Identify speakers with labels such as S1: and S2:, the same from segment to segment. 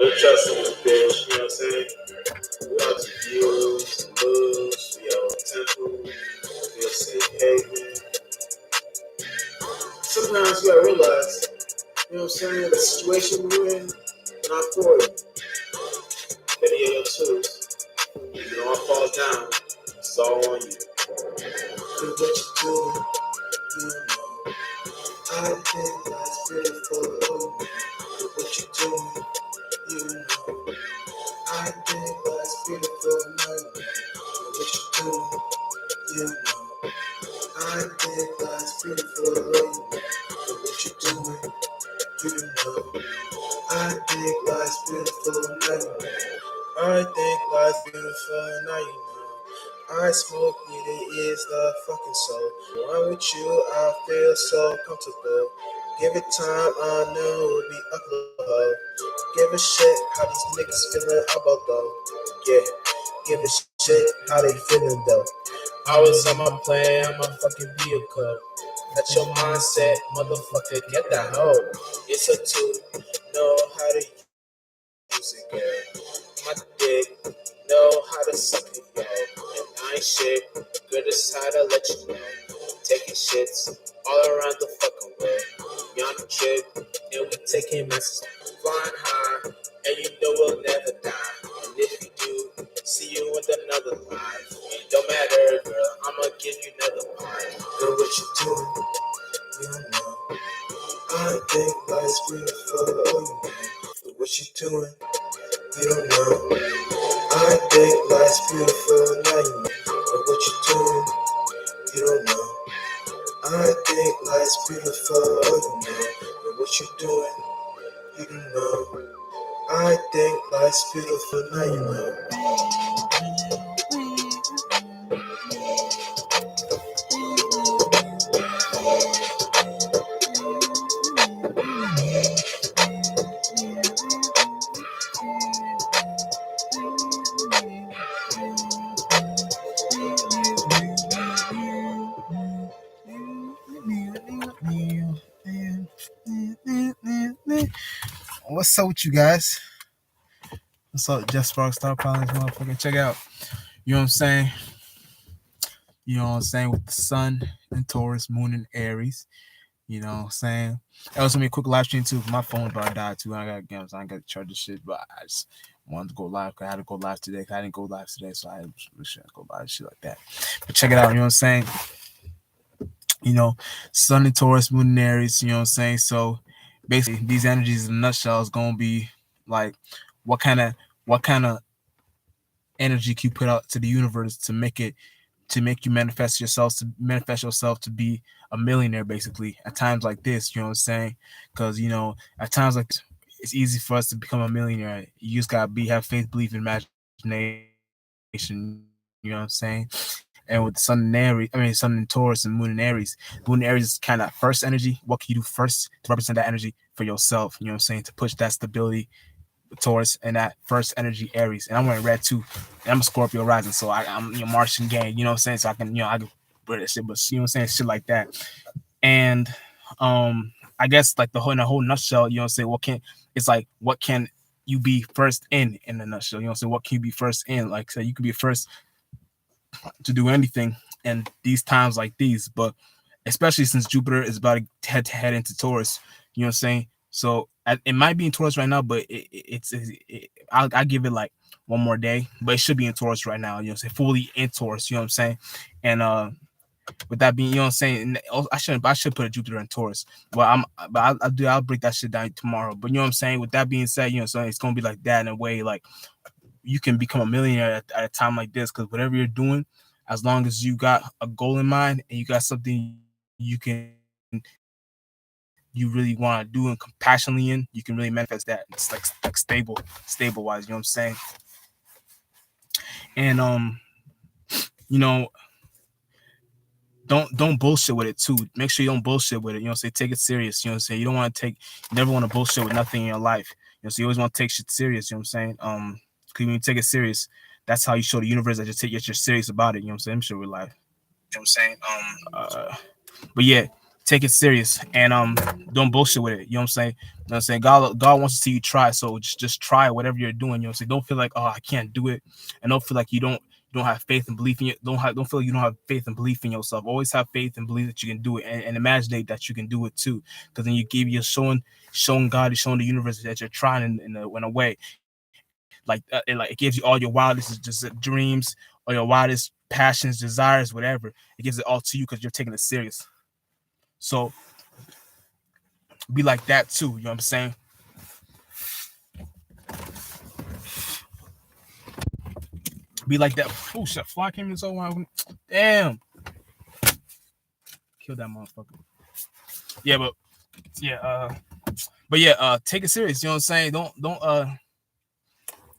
S1: No trust in this bitch, you know what I'm saying? We out to views, moves, we out temple, we out safe haven. Sometimes you gotta realize, you know what I'm saying, the situation we're in, not for you. Better get your tools. If it all falls down, it's all on you. Do what you do, you know. I think that's beautiful. Do what you do, you know. I think that's beautiful. Do what you do, you know. I think that's beautiful. Do what you do, you know. I think life's beautiful now you know. I think life's beautiful now you know. I smoke weed, it is the fucking soul. When I'm with you, I feel so comfortable. Give it time, I know it'll be upload. Give a shit how these niggas feeling about though. Yeah, give a shit how they feeling though. I was on my plane, I'm a fucking vehicle. That's your mindset, motherfucker, get that hoe. It's a tool, know how to use it, girl. My dick, know how to suck it, yo. And I ain't shit, good as how to let you know. Taking shits all around the fucking world. Young kid, and we taking messes. Flying high, and you know we'll never die. And if you do, see you in another life. It don't matter, girl, I'ma give you another pie. Know what you doing, you know. I think life's beautiful, you know. What you doing, you don't know. I think life's beautiful, now you know. But what you doing, you don't know. I think life's beautiful, you know. But what you doing, you don't know. I think life's beautiful, now you know. What's up with you guys? What's up, Jeff Sparks, Star Pilots, motherfucker? Check it out. You know what I'm saying? You know what I'm saying? With the sun and Taurus, moon and Aries. You know what I'm saying? That was gonna be a quick live stream too. My phone about to die too. I got games. I ain't got to charge this shit, but I just wanted to go live. Cause I had to go live today. I didn't go live today, so I shouldn't go live shit like that. But check it out. You know what I'm saying? You know, sun and Taurus, moon and Aries. You know what I'm saying? So basically, these energies in a nutshell is gonna be like, what kind of energy can you put out to the universe to make you manifest yourself to be a millionaire, basically, at times like this. You know what I'm saying? Because, you know, at times like this, it's easy for us to become a millionaire. You just gotta have faith, belief, and imagination. You know what I'm saying? And with sun and Aries, sun and Taurus and Moon and Aries, Moon and Aries is kind of first energy. What can you do first to represent that energy for yourself? You know what I'm saying? To push that stability, Taurus, and that first energy, Aries. And I'm wearing red too. And I'm a Scorpio rising, so I'm Martian gang. You know what I'm saying? So I can I can wear that shit, but you know what I'm saying, shit like that. And I guess like in the whole nutshell, you know what I'm saying. What can you be first in the nutshell? You know what I'm saying? What can you be first in? Like, so you can be first to do anything in these times like these, but especially since Jupiter is about to head into Taurus. You know what I'm saying? So it might be in Taurus right now, but I'll give it like one more day, but it should be in Taurus right now. You know what I'm saying? Fully in Taurus. You know what I'm saying? And with that being, you know what I'm saying? I should put a Jupiter in Taurus, but I'll break that shit down tomorrow. But you know what I'm saying? With that being said, you know, so it's gonna be like that in a way, like you can become a millionaire at a time like this, because whatever you're doing, as long as you got a goal in mind and you got something you really want to do and compassionately in, you can really manifest that. It's like stable wise, you know what I'm saying? And you know, don't bullshit with it too. Make sure you don't bullshit with it. You know what I'm saying? Take it serious. You know what I'm saying? You never want to bullshit with nothing in your life. You know, so you always want to take shit serious. You know what I'm saying? Because when you take it serious, that's how you show the universe that you're serious about it. You know what I'm saying? I'm sure with life. You know what I'm saying? But yeah, take it serious, and don't bullshit with it. You know what I'm saying? You know what I'm saying? God wants to see you try, so just try whatever you're doing. You know what I'm saying? Don't feel like, oh, I can't do it, and don't feel like you don't have faith and belief in you. Don't feel like you don't have faith and belief in yourself. Always have faith and believe that you can do it, and imagine that you can do it too. Because then you're showing God, you're showing the universe that you're trying in a way. It gives you all your wildest just dreams or your wildest passions, desires, whatever. It gives it all to you because you're taking it serious. So be like that too. You know what I'm saying? Be like that. Oh shit! Fly came in so wild. Damn, kill that motherfucker. Yeah, yeah, take it serious. You know what I'm saying? Don't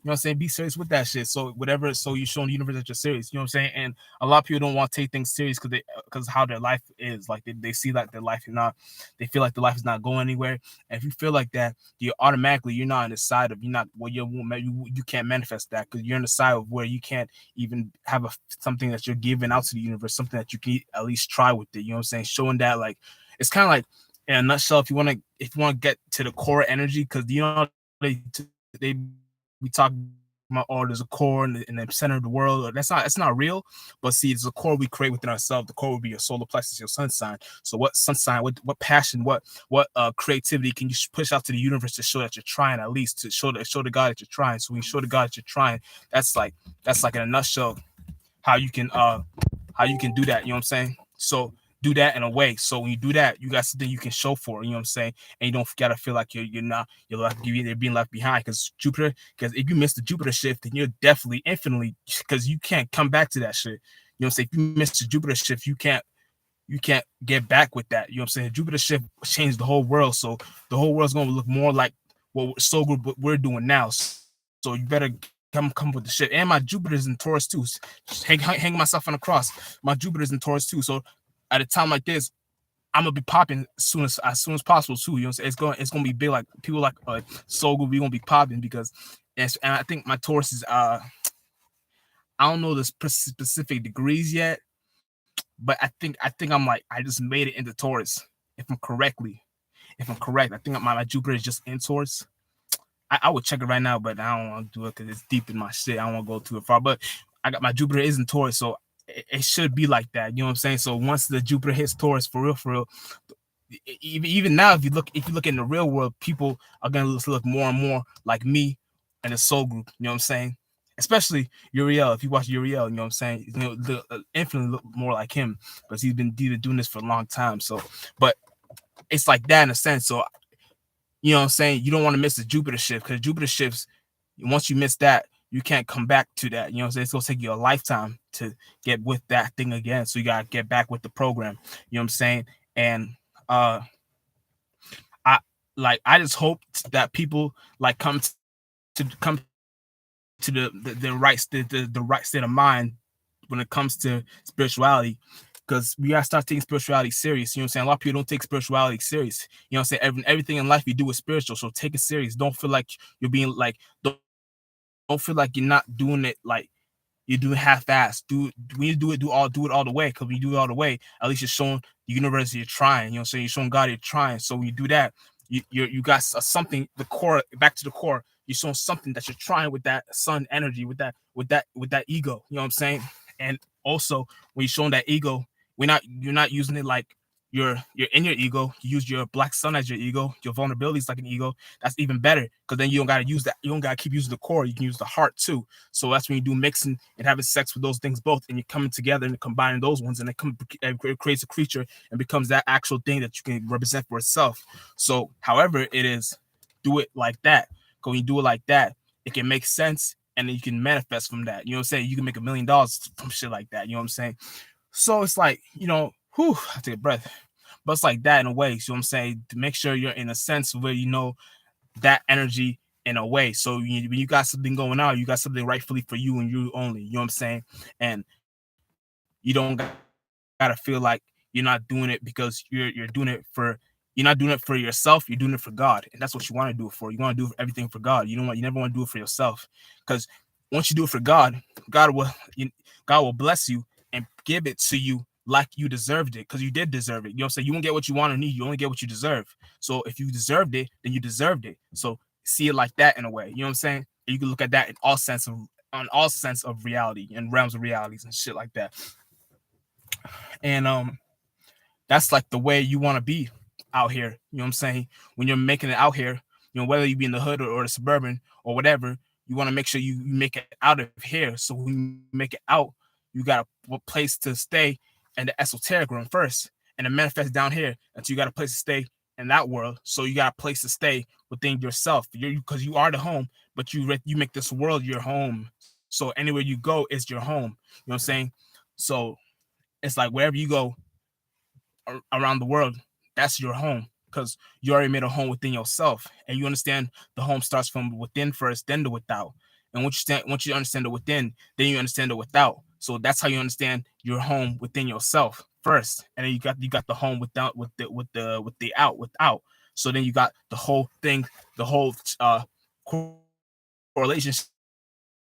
S1: you know what I'm saying? Be serious with that shit. So whatever, so you showing the universe that you're serious. You know what I'm saying? And a lot of people don't want to take things serious because how their life is. Like they see like their life is not. They feel like their life is not going anywhere. And if you feel like that, you're not on the side of you're not well you can't manifest that because you're on the side of where you can't even have something that you're giving out to the universe, something that you can at least try with it. You know what I'm saying? Showing that like it's kind of like in a nutshell. If you want to get to the core energy, because they we talk about, oh, there's a core in the center of the world. It's not real, but see, it's a core we create within ourselves. The core will be your solar plexus, your sun sign. So what sun sign, what passion, what creativity can you push out to the universe to show that you're trying, at least to show the God that you're trying. So when you show the God that you're trying, that's like in a nutshell how you can do that. You know what I'm saying? So do that in a way. So when you do that, you got something you can show for. You know what I'm saying? And you don't gotta feel like you're being left behind because Jupiter. Because if you miss the Jupiter shift, then you're definitely infinitely because you can't come back to that shit. You know what I'm saying? If you miss the Jupiter shift, you can't get back with that. You know what I'm saying? The Jupiter shift changed the whole world, so the whole world's gonna look more like what so good what we're doing now. So you better come with the shit. And my Jupiter's in Taurus too. Hang myself on the cross. My Jupiter's in Taurus too. So at a time like this, I'm gonna be popping as soon as possible too. You know what I'm saying? It's gonna be big. Like people like so good. We gonna be popping because and I think my Taurus is I don't know the specific degrees yet, but I think I'm like I just made it into Taurus if I'm correctly. If I'm correct, I think my Jupiter is just in Taurus. I would check it right now, but I don't want to do it because it's deep in my shit. I don't want to go too far, but I got my Jupiter is in Taurus, so it should be like that. You know what I'm saying? So once the Jupiter hits Taurus, for real, even now, if you look in the real world, people are gonna look more and more like me and the Soul Group. You know what I'm saying? Especially Uriel. If you watch Uriel, you know what I'm saying. Infinitely look more like him because he's been doing this for a long time. So, but it's like that in a sense. So you know what I'm saying? You don't want to miss the Jupiter shift because Jupiter shifts, once you miss that, you can't come back to that. You know what I'm saying? It's going to take you a lifetime to get with that thing again. So you got to get back with the program. You know what I'm saying? And I just hope that people like come to the right the right state of mind when it comes to spirituality, because we gotta start taking spirituality serious. You know what I'm saying? A lot of people don't take spirituality serious. You know what I'm saying? Everything in life you do is spiritual, so take it serious. Don't feel like you're being like don't feel like you're not doing it like you're doing half-assed. When you do it, do it all the way. Because when you do it all the way, at least you're showing the universe you're trying. You know what I'm saying? You're showing God you're trying. So when you do that, you got something. The core, back to the core. You're showing something that you're trying with that sun energy, with that ego. You know what I'm saying? And also when you're showing that ego, you're not using it like you're in your ego. You use your black sun as your ego. Your vulnerability is like an ego. That's even better because then you don't gotta use that. You don't gotta keep using the core. You can use the heart too. So that's when you do mixing and having sex with those things both, and you're coming together and combining those ones, and it creates a creature and becomes that actual thing that you can represent for itself. So, however it is, do it like that. Because when you do it like that, it can make sense, and then you can manifest from that. You know what I'm saying? You can make $1 million from shit like that. You know what I'm saying? So it's like, I take a breath. But it's like that in a way. So I'm saying to make sure you're in a sense where that energy in a way. So when you got something going on, you got something rightfully for you and you only. You know what I'm saying? And you don't gotta feel like you're not doing it because you're doing it for you're not doing it for yourself. You're doing it for God, and that's what you want to do it for. You want to do everything for God. You never want to do it for yourself, because once you do it for God, God will bless you and give it to you like you deserved it, because you did deserve it. You know what I'm saying? You won't get what you want or need. You only get what you deserve. So if you deserved it, then you deserved it. So see it like that in a way. You know what I'm saying? You can look at that in all sense of on all sense of reality and realms of realities and shit like that. And that's like the way you want to be out here. You know what I'm saying? When you're making it out here, whether you be in the hood or the suburban or whatever, you want to make sure you make it out of here. So when you make it out, you got a place to stay in the esoteric realm first, and then manifest down here until you got a place to stay in that world. So you got a place to stay within yourself. Because you are the home, but you make this world your home. So anywhere you go is your home. You know what I'm saying? So it's like wherever you go around the world, that's your home, because you already made a home within yourself, and you understand the home starts from within first, then the without. And once you understand the within, then you understand the without. So that's how you understand your home within yourself first, and then you got the home without with the out without. So then you got the whole thing, the whole correlation,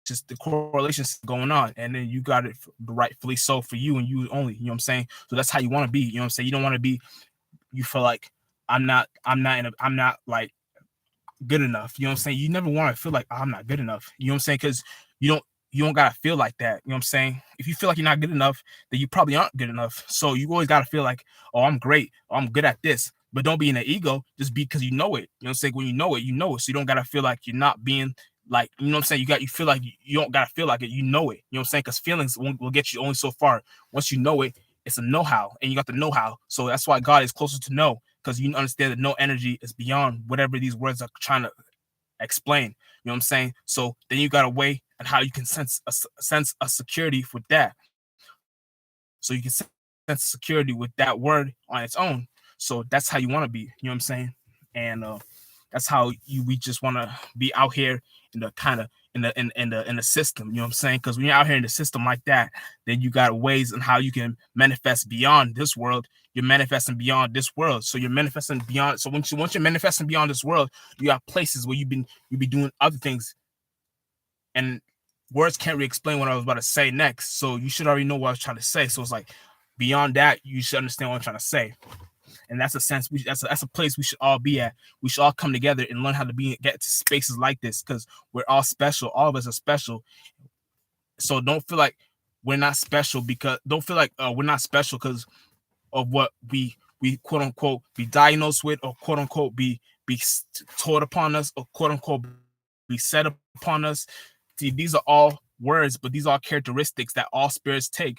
S1: just the correlation going on, and then you got it rightfully so for you and you only. You know what I'm saying? So that's how you want to be. You know what I'm saying? You don't want to be. You feel like I'm not like good enough. You know what I'm saying? You never want to feel like, oh, I'm not good enough. You know what I'm saying? Because you don't you don't gotta feel like that. You know what I'm saying? If you feel like you're not good enough, then you probably aren't good enough. So you always gotta feel like, oh, I'm great, oh, I'm good at this. But don't be in the ego, just be because you know it. You know what I'm saying? When you know it, you know it. So you don't gotta feel like you're not being like, you know what I'm saying? You feel like you don't gotta feel like it, you know it. You know what I'm saying? Because feelings will get you only so far. Once you know it, it's a know-how, and you got the know-how. So that's why God is closer to know, because you understand that no energy is beyond whatever these words are trying to explain. You know what I'm saying? So then you got a way and how you can sense a security with that. So you can sense security with that word on its own. So that's how you want to be. You know what I'm saying? And that's how we just want to be out here in the kind of in the system. You know what I'm saying? Because when you're out here in the system like that, then you got ways and how you can manifest beyond this world. You're manifesting beyond this world. So you're manifesting beyond. So once you're manifesting beyond this world, you got places where you be doing other things, and words can't really explain what I was about to say next. So you should already know what I was trying to say. So it's like beyond that, you should understand what I'm trying to say. And that's a sense. That's a place we should all be at. We should all come together and learn how to get to spaces like this, because we're all special. All of us are special. So don't feel like we're not special, because don't feel like we're not special because of what we quote unquote be diagnosed with, or quote unquote be taught upon us, or quote unquote be said upon us. See, these are all words, but these are all characteristics that all spirits take.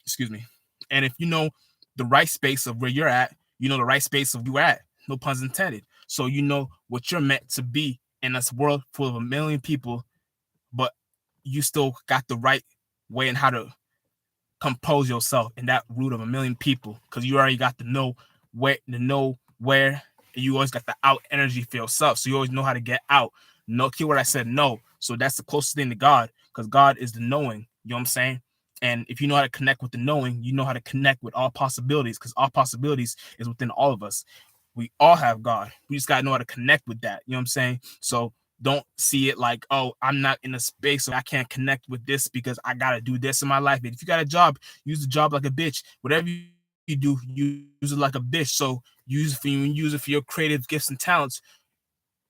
S1: Excuse me. And if you know the right space of where you're at, you know the right space of you at. No puns intended. So you know what you're meant to be in this world full of a million people, but you still got the right way and how to compose yourself in that root of a million people, because you already got to know where and you always got the out energy for yourself, so you always know how to get out. No, keyword I said no. So that's the closest thing to God, because God is the knowing. You know what I'm saying? And if you know how to connect with the knowing, you know how to connect with all possibilities, because all possibilities is within all of us. We all have God. We just gotta know how to connect with that. You know what I'm saying? So don't see it like, oh, I'm not in a space, so I can't connect with this because I gotta do this in my life. And if you got a job, use the job like a bitch. Whatever you do, use it like a bitch. So use it for your creative gifts and talents.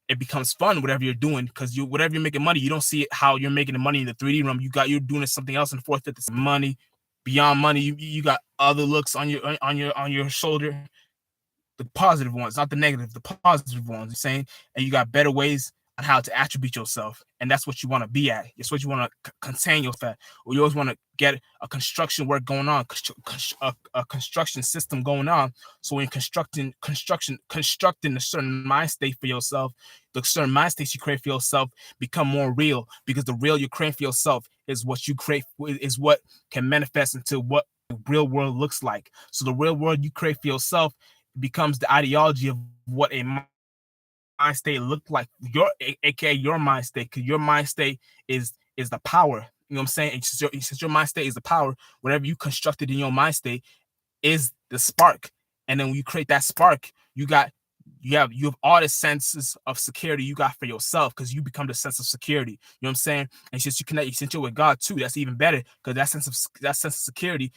S1: It becomes fun, whatever you're doing, because whatever you're making money, you don't see it how you're making the money in the 3D realm. You're doing it something else in the fourth, fifth money. Beyond money, you got other looks on your shoulder, the positive ones, not the negative, the positive ones. You're saying, and you got better ways on how to attribute yourself, and that's what you want to be at. It's what you want to contain yourself at. Or you always want to get a construction work going on, a construction system going on. So when constructing a certain mind state for yourself, the certain mind states you create for yourself become more real, because the real you create for yourself is what you create, is what can manifest into what the real world looks like. So the real world you create for yourself becomes the ideology of what a mind state looked like. Aka your mind state, because your mind state is the power. You know what I'm saying? And since your mind state is the power, whatever you constructed in your mind state is the spark. And then when you create that spark, you have all the senses of security you got for yourself, because you become the sense of security. You know what I'm saying? And since you connect, since you're with God too, that's even better, because that sense of security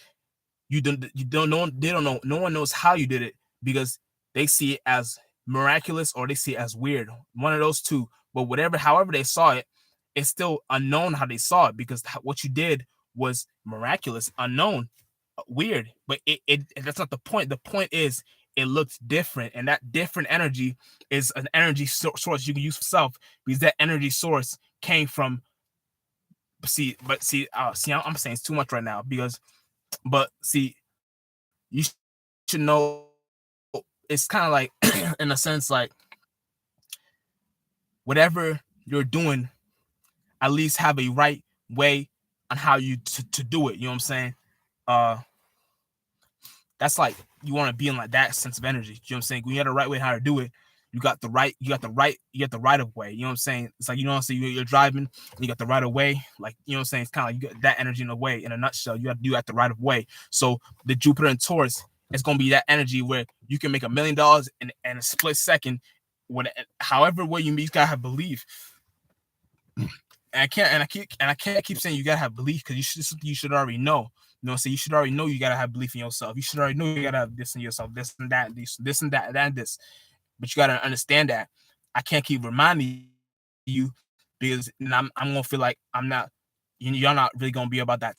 S1: you don't know, they don't know, no one knows how you did it, because they see it as miraculous or they see it as weird, one of those two. But whatever, however they saw it, it's still unknown how they saw it, because what you did was miraculous, unknown, weird. But it that's not the point. The point is it looks different, and that different energy is an energy source you can use for self, because that energy source came from, see, I'm saying it's too much right now, because, but see, you should know, it's kind of like in a sense, like whatever you're doing, at least have a right way on how you to do it. You know what I'm saying? Uh, that's like, you want to be in like that sense of energy. You know what I'm saying? When you have the right way how to do it, you got the right of way. You know what I'm saying? It's like, you know what I'm saying, you're driving and you got the right of way. Like, you know what I'm saying? It's kind of like you got that energy in a way. In a nutshell, you got the right of way. So the Jupiter and Taurus is gonna be that energy where you can make $1 million in a split second. When, however way you gotta have belief. And I can't keep saying you gotta have belief, because you should already know. You know, so you should already know you gotta have belief in yourself. You should already know you gotta have this in yourself, this and that, this and that, and this. But you gotta understand that I can't keep reminding you, because I'm gonna feel like I'm not, you're not really gonna be about that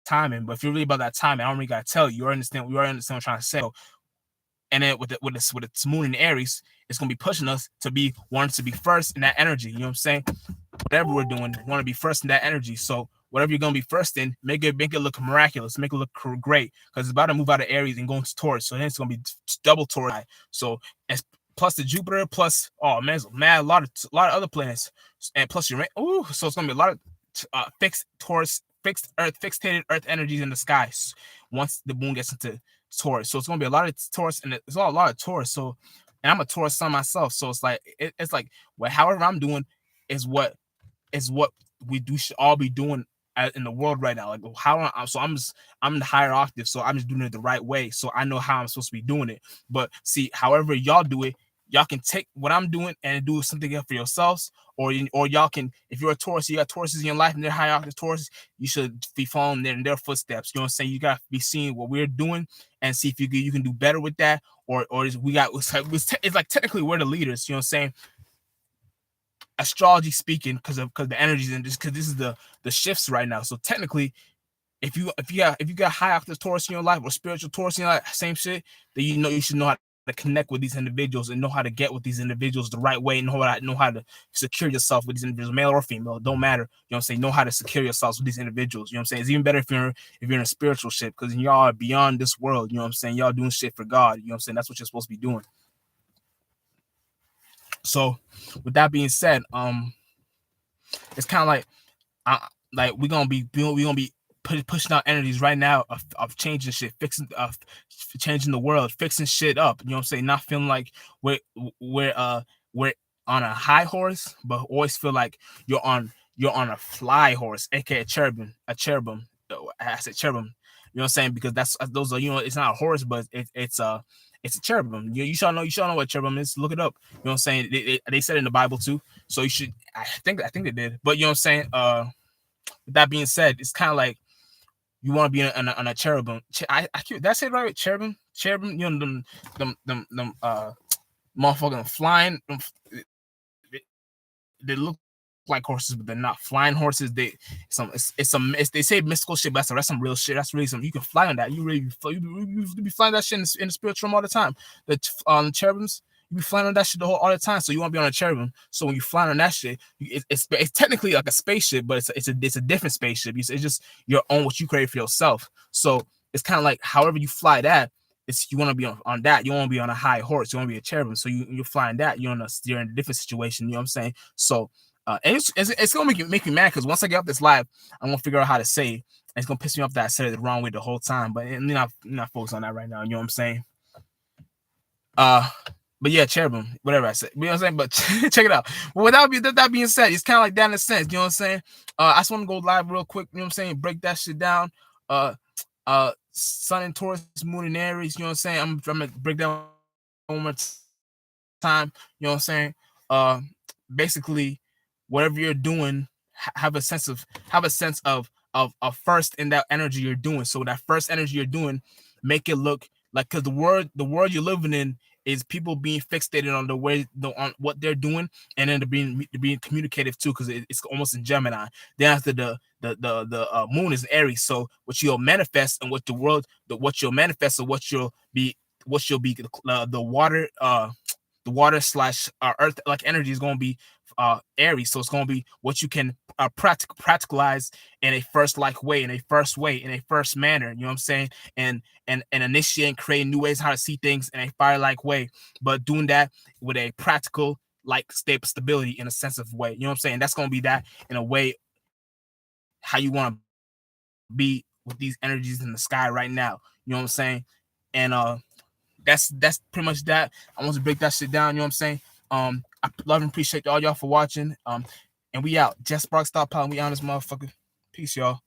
S1: timing. But if you're really about that timing, I don't really gotta tell you. You already understand what I'm trying to say. And then with its moon in Aries, it's gonna be pushing us to be wanting to be first in that energy. You know what I'm saying? Whatever we're doing, want to be first in that energy. So whatever you're gonna be first in, make it look miraculous, make it look great, because it's about to move out of Aries and go into Taurus. So then it's gonna be double Taurus. So it's plus the Jupiter, plus, oh man, a lot of other planets, and plus your, so it's gonna be a lot of fixed Taurus, fixated Earth energies in the skies once the moon gets into Taurus. So it's gonna be a lot of Taurus, and it's all a lot of Taurus. So, and I'm a Taurus sun myself, so it's like it's like, well, however I'm doing is what we do should all be doing in the world right now. Like, how I'm the higher octave, so I'm just doing it the right way. So I know how I'm supposed to be doing it. But see, however y'all do it, y'all can take what I'm doing and do something else for yourselves, or y'all can, if you're a Taurus, you got Tauruses in your life and they're high octave Taurus, you should be following their footsteps. You know what I'm saying? You got to be seeing what we're doing and see if you can do better with that, or it's like technically we're the leaders. You know what I'm saying? Astrology speaking, because the energies, and just because this is the shifts right now. So technically, if you got high octave Taurus in your life, or spiritual Taurus in your life, same shit, then you should know how to connect with these individuals and know how to get with these individuals the right way, and know how to secure yourself with these individuals, male or female, don't matter. You know what I'm saying? Know how to secure yourselves with these individuals. You know what I'm saying? It's even better if you're in a spiritual shit, because y'all are beyond this world. You know what I'm saying? Y'all doing shit for God. You know what I'm saying? That's what you're supposed to be doing. So with that being said, it's kind of like we're gonna be pushing out energies right now of changing shit, changing the world, fixing shit up. You know what I'm saying? Not feeling like we're on a high horse, but always feel like you're on a fly horse, aka a cherubim. I said cherubim. You know what I'm saying? Because those are, it's not a horse, but it's a cherubim. You should know what cherubim is. Look it up. You know what I'm saying? They said it in the Bible too. So you should. I think they did. But you know what I'm saying? With that being said, it's kind of like you want to be on a cherubim. That's it, right? Cherubim. You know, them motherfucking flying. They look like horses, but they're not flying horses. They they say mystical shit, but that's some real shit. That's really something you can fly on that. You be flying that shit in the spiritual realm all the time. The cherubims, you be flying on that shit all the time. So you want to be on a cherubim. So when you fly on that shit, it's technically like a spaceship, but it's a different spaceship. It's just your own, what you create for yourself. So it's kind of like however you fly that. You want to be on that. You want to be on a high horse. You want to be a cherubim. So you're flying that. You're in a different situation. You know what I'm saying? So and it's gonna make me mad, because once I get up this live, I'm gonna figure out how to say it. And it's gonna piss me off that I said it the wrong way the whole time. But you're not focused on that right now. You know what I'm saying? But yeah, cherubim, whatever I said. You know what I'm saying? But check it out. Well, that being said, it's kind of like that in a sense. You know what I'm saying? I just want to go live real quick. You know what I'm saying? Break that shit down. Sun in Taurus, Moon in Aries. You know what I'm saying? I'm gonna break down one more time. You know what I'm saying? Basically, whatever you're doing, have a sense of of first in that energy you're doing. So that first energy you're doing, make it look like, because the world you're living in is people being fixated on the way on what they're doing, and then they're being communicative too, because it's almost in Gemini. Then after the moon is Aries. So what you'll manifest and what the world what you'll manifest and what you'll be the water slash earth like energy is going to be Aries. So it's going to be what you can practicalize in a first like way, in a first manner, you know what I'm saying, and initiate and create new ways how to see things in a fire like way, but doing that with a practical like stability in a sense of way, you know what I'm saying. That's going to be that in a way how you want to be with these energies in the sky right now, you know what I'm saying. And that's pretty much that. I want to break that shit down, you know what I'm saying. I love and appreciate all y'all for watching. And we out. Just Spark Stop Power. We on this motherfucker. Peace, y'all.